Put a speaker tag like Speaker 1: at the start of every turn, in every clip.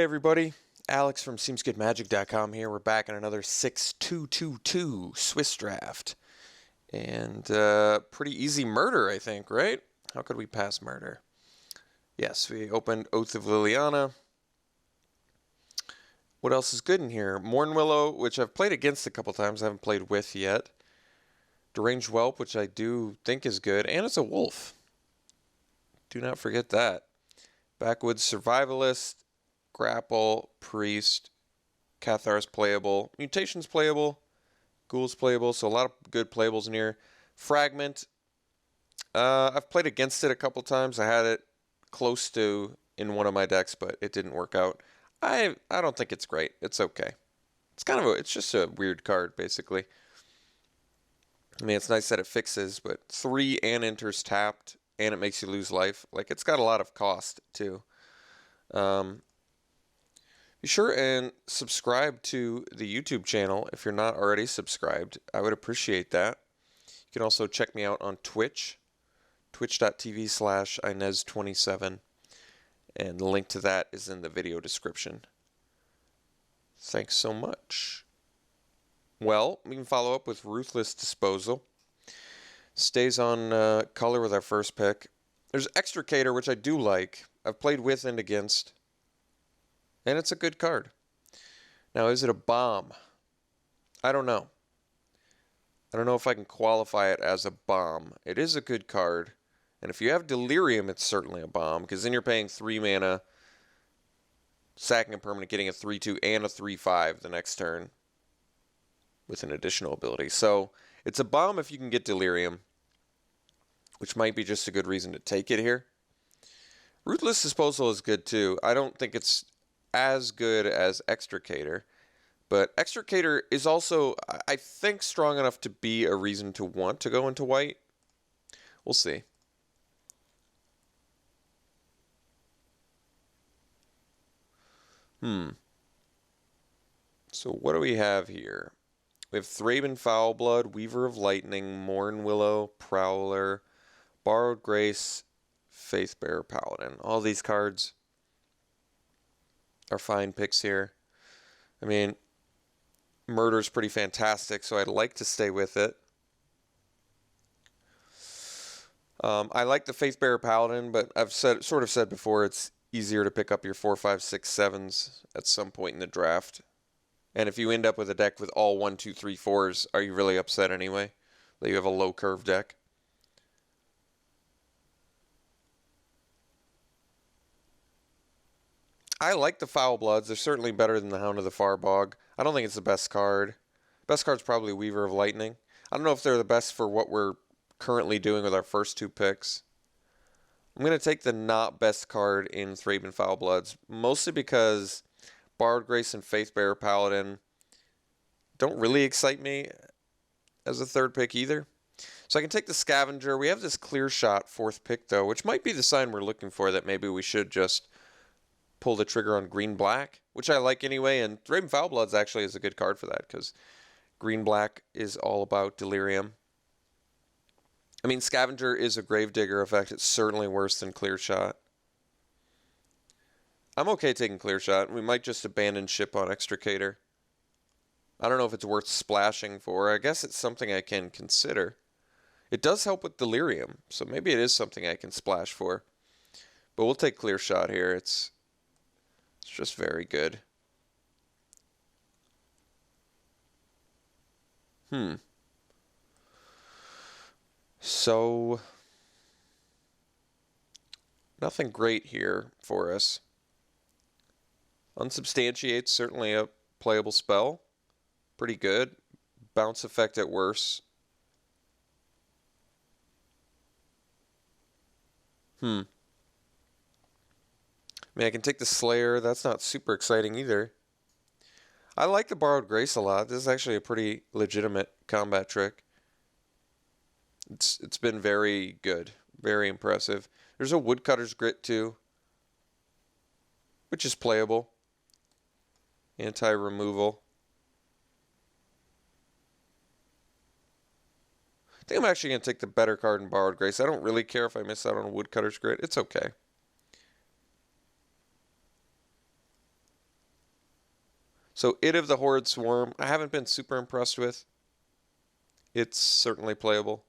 Speaker 1: Hey everybody, Alex from SeemsGoodMagic.com here. We're back in another 6222 Swiss draft. And pretty easy murder, I think, right? How could we pass murder? Yes, we opened Oath of Liliana. What else is good in here? Mornwillow, which I've played against a couple times, I haven't played with yet. Deranged Whelp, which I do think is good, and it's a wolf. Do not forget that. Backwoods Survivalist, Grapple, Priest, Cathar's playable, Mutation's playable, Ghoul's playable, so a lot of good playables in here. Fragment, I've played against it a couple times. I had it close to in one of my decks, but it didn't work out. I don't think it's great. It's okay. It's kind of it's just a weird card, basically. I mean, it's nice that it fixes, but 3 and enters tapped, and it makes you lose life. Like, it's got a lot of cost, too. Be sure and subscribe to the YouTube channel if you're not already subscribed. I would appreciate that. You can also check me out on Twitch, twitch.tv/Inez27, and the link to that is in the video description. Thanks so much. Well, we can follow up with Ruthless Disposal. Stays on color with our first pick. There's Extricator, which I do like. I've played with and against. And it's a good card. Now, is it a bomb? I don't know. I don't know if I can qualify it as a bomb. It is a good card. And if you have Delirium, it's certainly a bomb. Because then you're paying 3 mana, sacking a permanent, getting a 3/2 and a 3/5 the next turn with an additional ability. So it's a bomb if you can get Delirium, which might be just a good reason to take it here. Ruthless Disposal is good too. I don't think it's as good as Extricator, but Extricator is also, I think, strong enough to be a reason to want to go into white. We'll see. So what do we have here? We have Thraben Foulblood, Weaver of Lightning, Mornwillow, Prowler, Borrowed Grace, Faithbearer Paladin. All these cards are fine picks here. I mean, Murder's pretty fantastic, so I'd like to stay with it. I like the Faithbearer Paladin, but I've sort of said before, it's easier to pick up your 4, 5, 6, 7s at some point in the draft. And if you end up with a deck with all 1, 2, 3, 4s, are you really upset anyway that you have a low curve deck? I like the Foul Bloods. They're certainly better than the Hound of the Farbog. I don't think it's the best card. Best card's probably Weaver of Lightning. I don't know if they're the best for what we're currently doing with our first 2 picks. I'm going to take the not best card in Thraben Foul Bloods, mostly because Borrowed Grace and Faithbearer Paladin don't really excite me as a third pick either. So I can take the Scavenger. We have this Clear Shot 4th pick, though, which might be the sign we're looking for, that maybe we should just pull the trigger on green-black, which I like anyway, and Thraben Foulbloods actually is a good card for that, because green-black is all about Delirium. I mean, Scavenger is a Gravedigger effect. It's certainly worse than Clear Shot. I'm okay taking Clear Shot. We might just abandon ship on Extricator. I don't know if it's worth splashing for. I guess it's something I can consider. It does help with Delirium, so maybe it is something I can splash for. But we'll take Clear Shot here. It's just very good. So, nothing great here for us. Unsubstantiate's certainly a playable spell. Pretty good. Bounce effect at worst. I mean, I can take the Slayer. That's not super exciting either. I like the Borrowed Grace a lot. This is actually a pretty legitimate combat trick. It's been very good. Very impressive. There's a Woodcutter's Grit too, which is playable. Anti-removal. I think I'm actually going to take the better card in Borrowed Grace. I don't really care if I miss out on a Woodcutter's Grit. It's okay. So Id of the Horde Swarm, I haven't been super impressed with. It's certainly playable.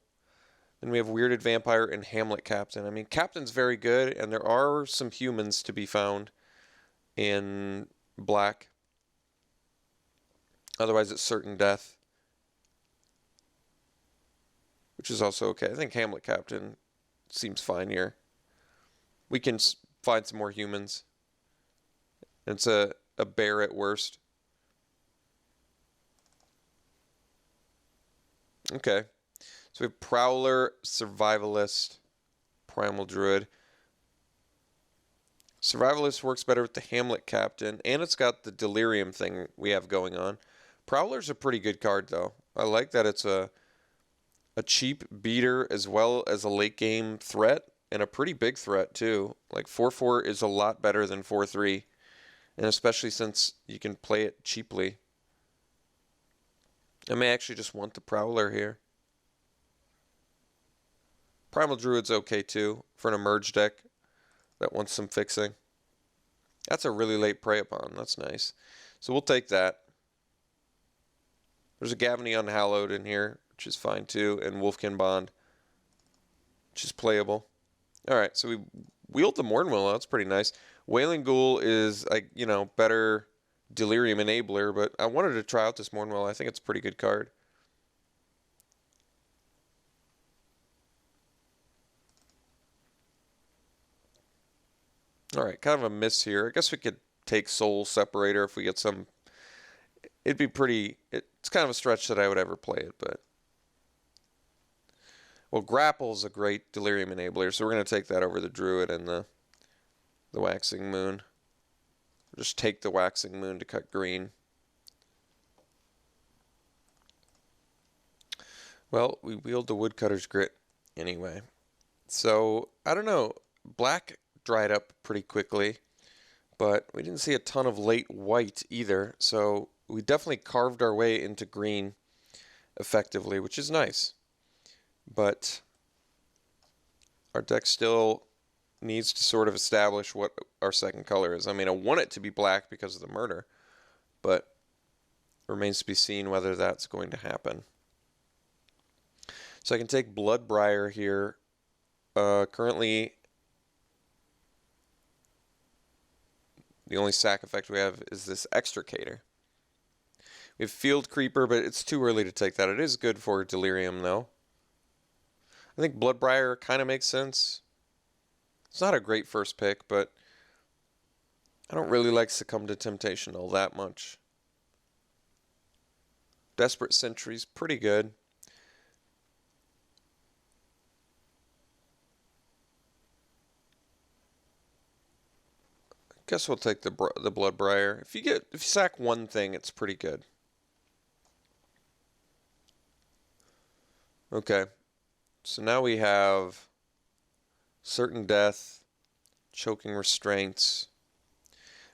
Speaker 1: Then we have Weirded Vampire and Hamlet Captain. I mean, Captain's very good, and there are some humans to be found in black. Otherwise, it's certain death, which is also okay. I think Hamlet Captain seems fine here. We can find some more humans. It's a bear at worst. Okay. So we have Prowler, Survivalist, Primal Druid. Survivalist works better with the Hamlet Captain, and it's got the Delirium thing we have going on. Prowler's a pretty good card, though. I like that it's a cheap beater as well as a late game threat, and a pretty big threat, too. Like 4/4 is a lot better than 4/3, and especially since you can play it cheaply. I may actually just want the Prowler here. Primal Druid's okay too for an Emerge deck that wants some fixing. That's a really late Prey Upon. That's nice. So we'll take that. There's a Gavony Unhallowed in here, which is fine too, and Wolfkin Bond, which is playable. Alright, so we wield the Mornwillow. That's pretty nice. Wailing Ghoul is, like, you know, better Delirium Enabler, but I wanted to try out this Mornwillow. I think it's a pretty good card. Alright, kind of a miss here. I guess we could take Soul Separator if we get some. It'd be pretty. It's kind of a stretch that I would ever play it, but. Well, Grapple's a great Delirium Enabler, so we're going to take that over the Druid and the Waxing Moon. Just take the Waxing Moon to cut green. Well, we wield the Woodcutter's Grit anyway. So, I don't know. Black dried up pretty quickly, but we didn't see a ton of late white either, so we definitely carved our way into green effectively, which is nice. But our deck still needs to sort of establish what our second color is. I mean, I want it to be black because of the murder, but it remains to be seen whether that's going to happen. So I can take Bloodbriar here. Currently, the only sack effect we have is this Extricator. We have Field Creeper, but it's too early to take that. It is good for Delirium, though. I think Bloodbriar kind of makes sense. It's not a great first pick, but I don't really like Succumb to Temptation all that much. Desperate Sentry's pretty good. Guess we'll take the Bloodbriar. If you sack one thing, it's pretty good. Okay. So now we have Certain Death, Choking Restraints.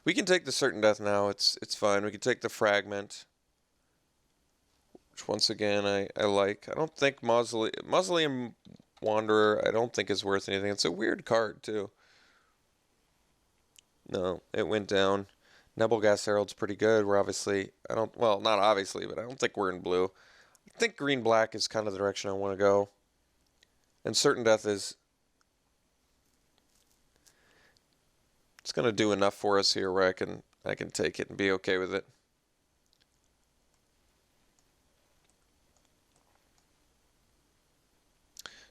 Speaker 1: We can take the Certain Death now. It's fine. We can take the Fragment, which once again I like. I don't think Mausoleum Wanderer I don't think is worth anything. It's a weird card too. No, it went down. Nebelgas Herald's pretty good. We're obviously, well, not obviously, but I don't think we're in blue. I think green-black is kind of the direction I want to go. And Certain Death is, it's going to do enough for us here where I can take it and be okay with it.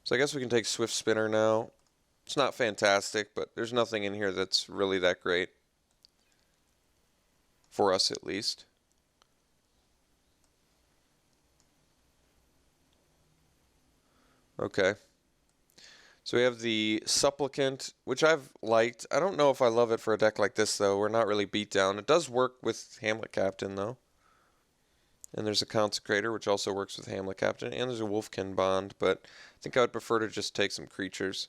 Speaker 1: So I guess we can take Swift Spinner now. It's not fantastic, but there's nothing in here that's really that great. For us, at least. Okay. So we have the Supplicant, which I've liked. I don't know if I love it for a deck like this, though. We're not really beat down. It does work with Hamlet Captain, though. And there's a Consecrator, which also works with Hamlet Captain. And there's a Wolfkin Bond, but I think I would prefer to just take some creatures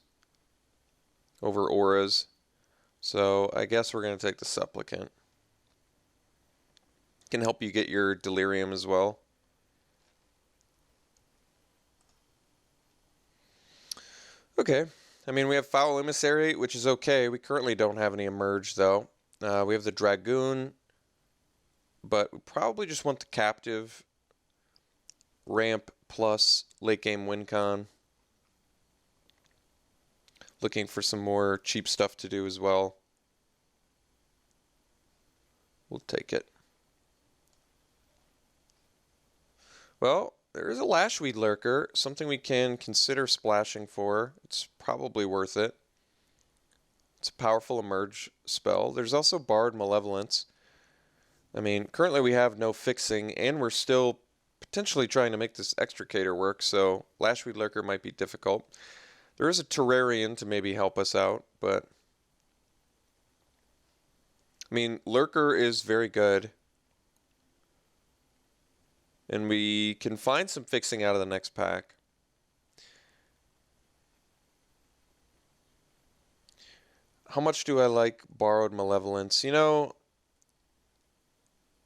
Speaker 1: over auras. So I guess we're going to take the Supplicant. Can help you get your Delirium as well. Okay. I mean, we have Foul Emissary, which is okay. We currently don't have any Emerge, though. We have the Dragoon. but we probably just want the captive ramp plus late game win con. Looking for some more cheap stuff to do as well. We'll take it. Well, there is a Lashweed Lurker, something we can consider splashing for. It's probably worth it. It's a powerful emerge spell. There's also Barred Malevolence. I mean, currently we have no fixing, and we're still potentially trying to make this Extricator work, so Lashweed Lurker might be difficult. There is a Terrarian to maybe help us out, but I mean, Lurker is very good. And we can find some fixing out of the next pack. How much do I like Borrowed Malevolence? You know,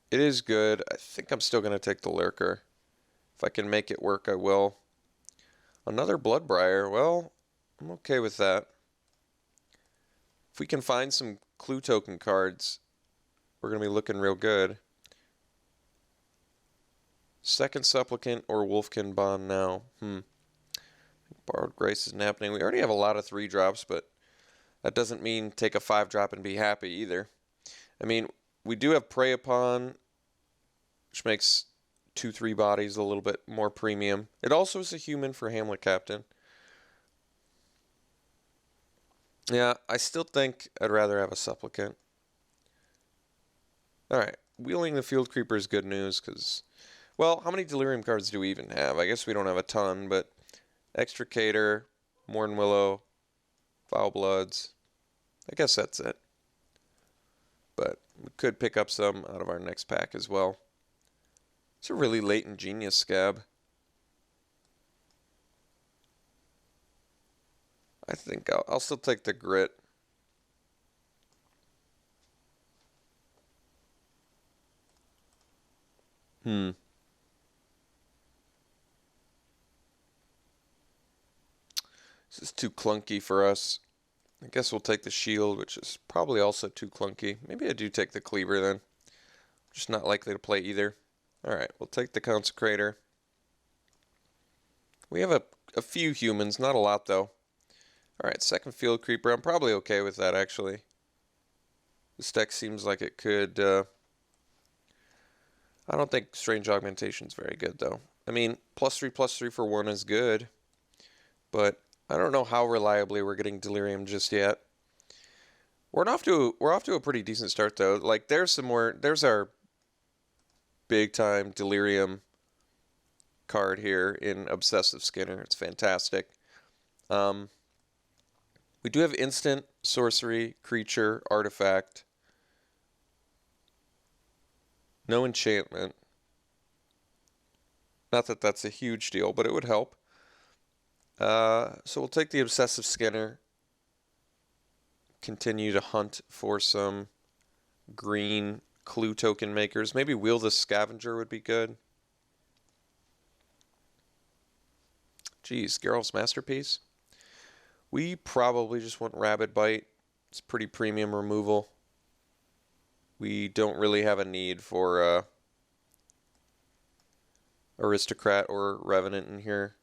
Speaker 1: it is good. I think I'm still going to take the Lurker. If I can make it work, I will. Another Bloodbriar. Well, I'm okay with that. If we can find some clue token cards, we're going to be looking real good. Second Supplicant or Wolfkin Bond now. Borrowed Grace isn't happening. We already have a lot of 3-drops, but that doesn't mean take a 5-drop and be happy either. I mean, we do have Prey Upon, which makes 2/3 bodies a little bit more premium. It also is a human for Hamlet Captain. Yeah, I still think I'd rather have a Supplicant. Alright, Wheeling the Field Creeper is good news, because, well, how many Delirium cards do we even have? I guess we don't have a ton, but Extricator, Morn Willow, Foul Bloods. I guess that's it. But we could pick up some out of our next pack as well. It's a really latent genius scab. I think I'll still take the grit. This is too clunky for us. I guess we'll take the shield, which is probably also too clunky. Maybe I do take the cleaver then. Just not likely to play either. Alright, we'll take the consecrator. We have a few humans, not a lot though. Alright, second field creeper. I'm probably okay with that actually. This deck seems like it could... I don't think Strange Augmentation's very good though. I mean, +3/+3 for 1 is good. But I don't know how reliably we're getting Delirium just yet. We're off to a pretty decent start though. Like there's our big time Delirium card here in Obsessive Skinner. It's fantastic. We do have instant, sorcery, creature, artifact. No enchantment. Not that that's a huge deal, but it would help. So we'll take the Obsessive Skinner. Continue to hunt for some green clue token makers. Maybe Wheel the Scavenger would be good. Geez, Geralt's Masterpiece. We probably just want Rabid Bite. It's pretty premium removal. We don't really have a need for Aristocrat or Revenant in here.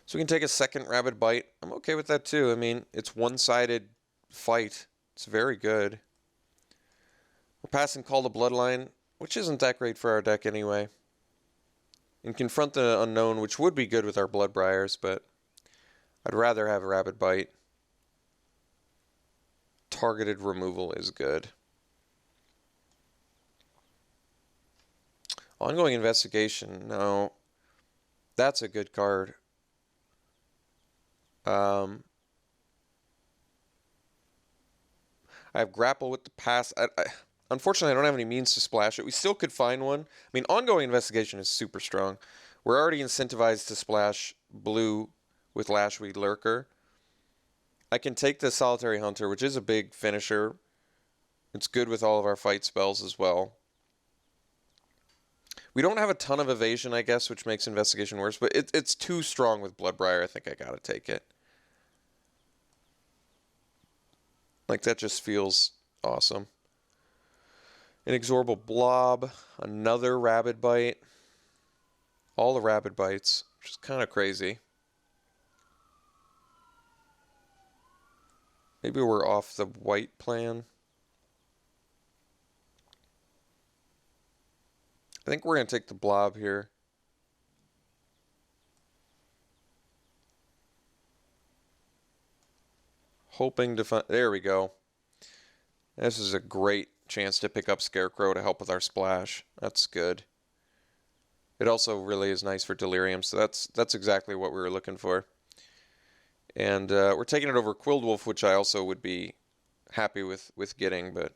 Speaker 1: So we can take a second Rabid Bite. I'm okay with that too. I mean, it's one-sided fight. It's very good. We're passing Call to Bloodline, which isn't that great for our deck anyway. And Confront the Unknown, which would be good with our Bloodbriars, but I'd rather have a Rabid Bite. Targeted removal is good. Ongoing Investigation. No. That's a good card. I have Grapple with the Past. Unfortunately, I don't have any means to splash it. We still could find one. I mean, Ongoing Investigation is super strong. We're already incentivized to splash blue with Lashweed Lurker. I can take the Solitary Hunter, which is a big finisher. It's good with all of our fight spells as well. We don't have a ton of evasion, I guess, which makes Investigation worse, but it's too strong with Bloodbriar. I think I gotta take it. Like, that just feels awesome. Inexorable Blob, another Rabid Bite. All the Rabid Bites, which is kind of crazy. Maybe we're off the white plan. I think we're going to take the Blob here. Hoping to find... There we go. This is a great chance to pick up Scarecrow to help with our splash. That's good. It also really is nice for Delirium, so that's exactly what we were looking for. And we're taking it over Quilled Wolf, which I also would be happy with getting, but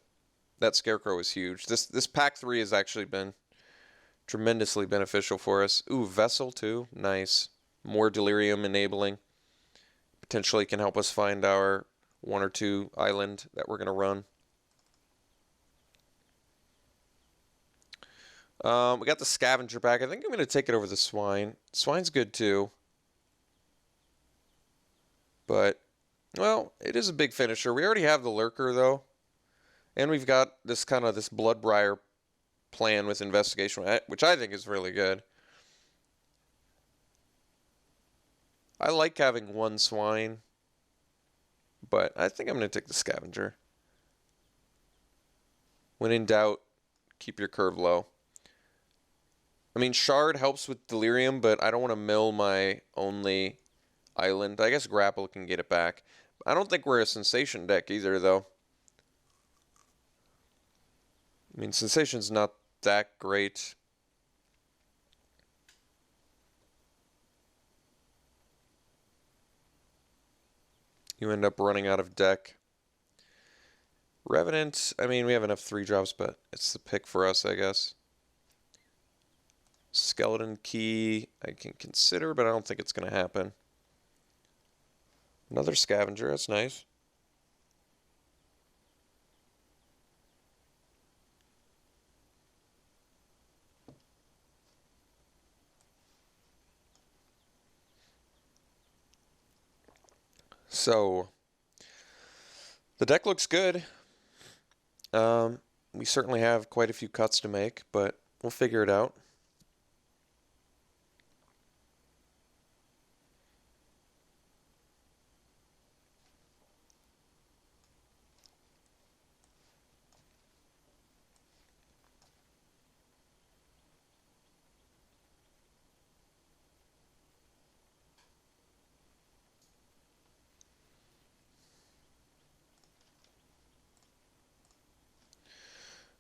Speaker 1: that Scarecrow is huge. This pack 3 has actually been tremendously beneficial for us. Ooh, Vessel too. Nice. More Delirium enabling. Potentially can help us find our 1 or 2 island that we're going to run. We got the Scavenger back. I think I'm going to take it over the Swine. Swine's good too. But, well, it is a big finisher. We already have the Lurker though. And we've got this kind of this Bloodbriar plan with Investigation, which I think is really good. I like having 1 Swine, but I think I'm going to take the Scavenger. When in doubt, keep your curve low. I mean, Shard helps with Delirium, but I don't want to mill my only island. I guess Grapple can get it back. I don't think we're a Sensation deck either, though. I mean, Sensation's not that great. You end up running out of deck. Revenant, I mean, we have enough 3-drops, but it's the pick for us, I guess. Skeleton Key, I can consider, but I don't think it's going to happen. Another Scavenger, that's nice. So, the deck looks good. We certainly have quite a few cuts to make, but we'll figure it out.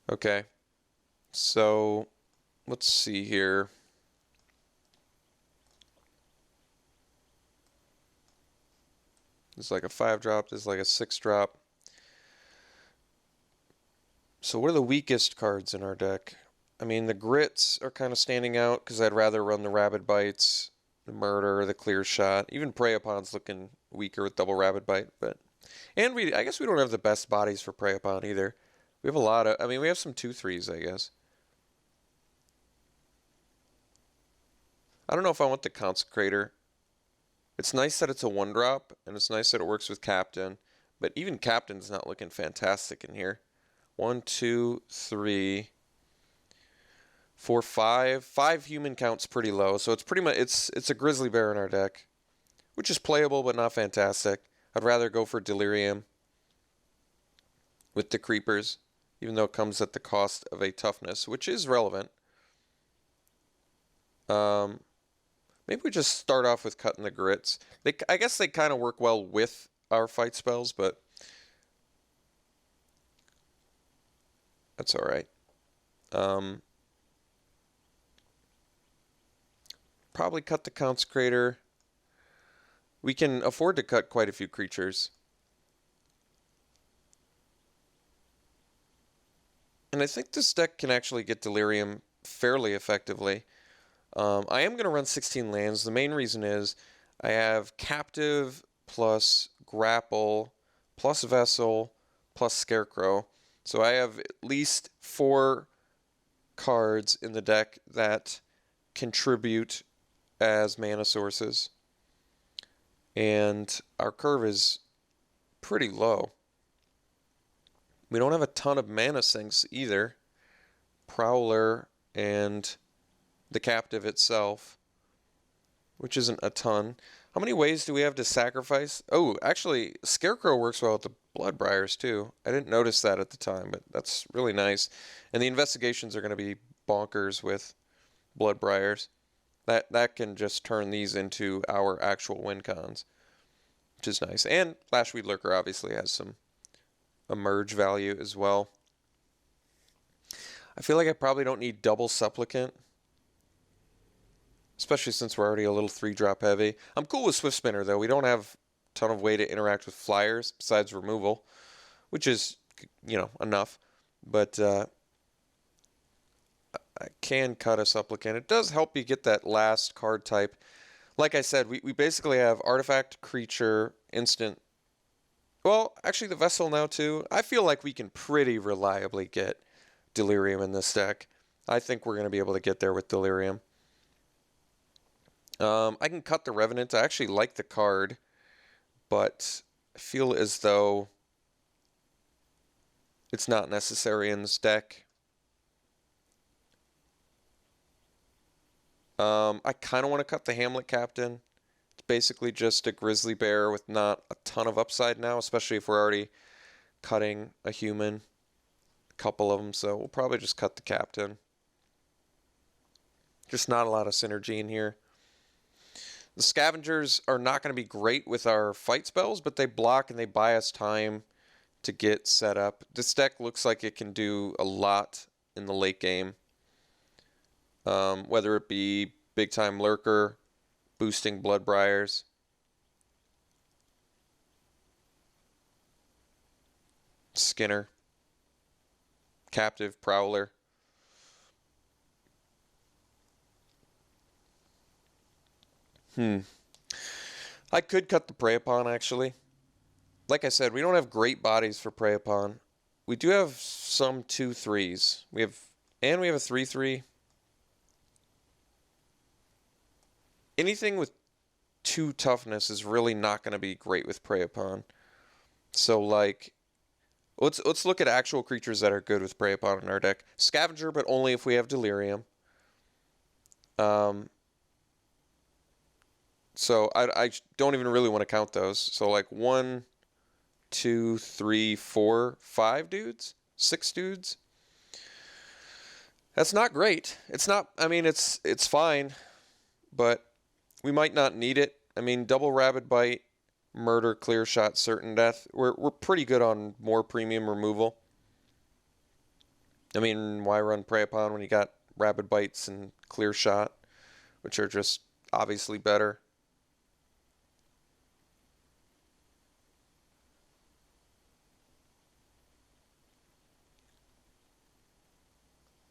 Speaker 1: Okay, so let's see here. There's like a 5-drop, there's like a 6-drop. So what are the weakest cards in our deck? I mean, the Grits are kind of standing out because I'd rather run the Rabid Bites, the Murder, the Clear Shot. Even Prey Upon's looking weaker with double Rabid Bite, but I guess we don't have the best bodies for Prey Upon either. We have a lot of, I mean, we have some 2/3s, I guess. I don't know if I want the Consecrator. It's nice that it's a 1-drop, and it's nice that it works with Captain, but even Captain's not looking fantastic in here. 1, 2, 3, 4, 5. 5 human count's pretty low, so it's pretty much it's a Grizzly Bear in our deck, which is playable but not fantastic. I'd rather go for Delirium with the Creepers, even though it comes at the cost of a toughness, which is relevant. Maybe we just start off with cutting the Grits. I guess they kind of work well with our fight spells, but that's all right. Probably cut the Consecrator. We can afford to cut quite a few creatures. And I think this deck can actually get Delirium fairly effectively. I am going to run 16 lands. The main reason is I have Captive plus Grapple plus Vessel plus Scarecrow. So I have at least 4 cards in the deck that contribute as mana sources. And our curve is pretty low. We don't have a ton of mana sinks either. Prowler and the Captive itself, which isn't a ton. How many ways do we have to sacrifice? Oh, actually, Scarecrow works well with the Bloodbriars too. I didn't notice that at the time, but that's really nice. And the investigations are going to be bonkers with Bloodbriars. That can just turn these into our actual win cons, which is nice. And Lashweed Lurker obviously has some emerge value as well. I feel like I probably don't need double Supplicant, especially since we're already a little 3-drop heavy. I'm cool with Swift Spinner though. We don't have a ton of way to interact with flyers besides removal, which is, you know, enough. But I can cut a Supplicant. It does help you get that last card type. Like I said, we basically have Artifact, Creature, Instant. Well, actually the Vessel now too. I feel like we can pretty reliably get Delirium in this deck. I think we're going to be able to get there with Delirium. I can cut the Revenant. I actually like the card, but I feel as though it's not necessary in this deck. I kind of want to cut the Hamlet Captain. It's basically just a Grizzly Bear with not a ton of upside now, especially if we're already cutting a human. A couple of them, so we'll probably just cut the Captain. Just not a lot of synergy in here. The Scavengers are not going to be great with our fight spells, but they block and they buy us time to get set up. This deck looks like it can do a lot in the late game. Whether it be Big Time Lurker, boosting Bloodbriars. Skinner. Captive, Prowler. I could cut the Prey Upon, actually. Like I said, we don't have great bodies for Prey Upon. We do have some 2/3s. We have a 3/3. Anything with 2 toughness is really not going to be great with Prey Upon. So, like, let's look at actual creatures that are good with Prey Upon in our deck. Scavenger, but only if we have Delirium. So I don't even really want to count those. So like 1, 2, 3, 4, 5 dudes, 6 dudes. That's not great. It's not. I mean, it's fine, but we might not need it. I mean, double Rabid Bite, Murder, Clear Shot, Certain Death. We're pretty good on more premium removal. I mean, why run Prey Upon when you got Rabid Bites and Clear Shot, which are just obviously better.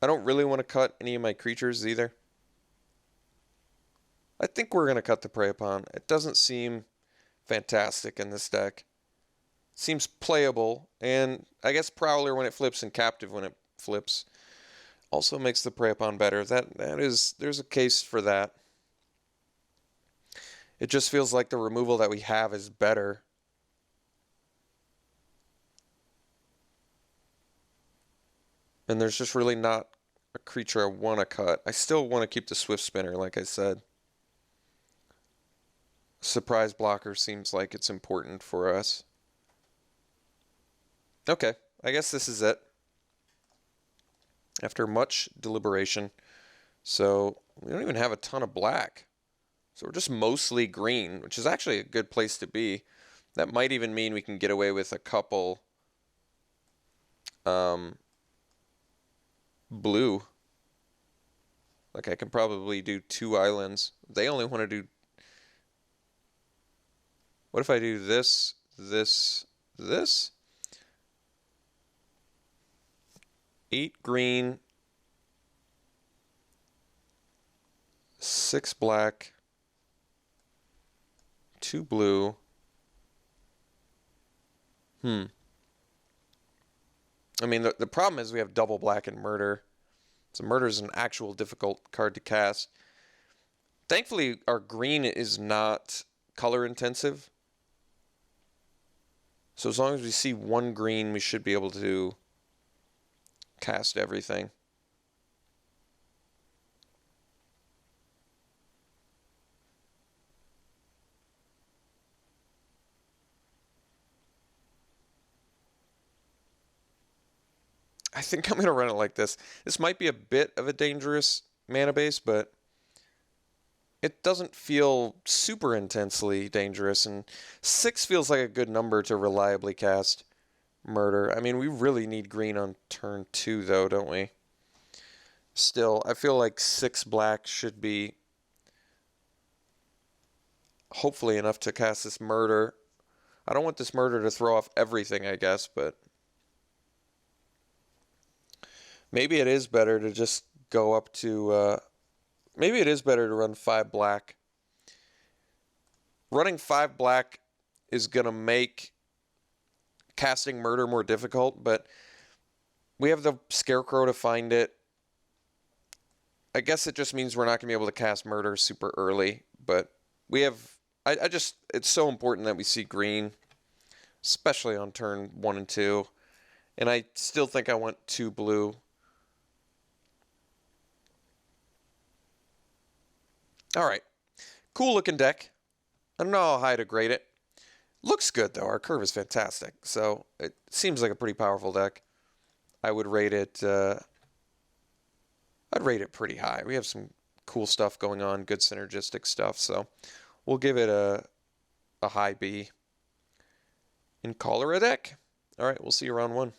Speaker 1: I don't really want to cut any of my creatures either. I think we're going to cut the Prey Upon. It doesn't seem fantastic in this deck. It seems playable, and I guess Prowler when it flips and Captive when it flips also makes the Prey Upon better. There's a case for that. It just feels like the removal that we have is better. And there's just really not a creature I want to cut. I still want to keep the Swift Spinner, like I said. Surprise blocker seems like it's important for us. Okay, I guess this is it. After much deliberation. So we don't even have a ton of black. So we're just mostly green, which is actually a good place to be. That might even mean we can get away with a couple blue. Like I can probably do 2 islands. They only want to do... What if I do this, this, this? 8 green, 6 black, 2 blue. I mean, the problem is we have double black and Murder. So Murder is an actual difficult card to cast. Thankfully, our green is not color intensive. So as long as we see one green, we should be able to cast everything. I think I'm going to run it like this. This might be a bit of a dangerous mana base, but it doesn't feel super intensely dangerous, and 6 feels like a good number to reliably cast Murder. I mean, we really need green on turn 2, though, don't we? Still, I feel like 6 black should be hopefully enough to cast this Murder. I don't want this Murder to throw off everything, I guess, but maybe it is better to just go up to, maybe it is better to run 5 black. Running 5 black is going to make casting Murder more difficult, but we have the Scarecrow to find it. I guess it just means we're not going to be able to cast Murder super early, but we have, I just, it's so important that we see green, especially on turn 1 and 2, and I still think I want 2 blue. All right, cool looking deck. I don't know how high to grade it. Looks good though, our curve is fantastic, so it seems like a pretty powerful deck. I would rate it, I'd rate it pretty high. We have some cool stuff going on, good synergistic stuff, so we'll give it a high B. And call her a deck. All right, we'll see you round 1.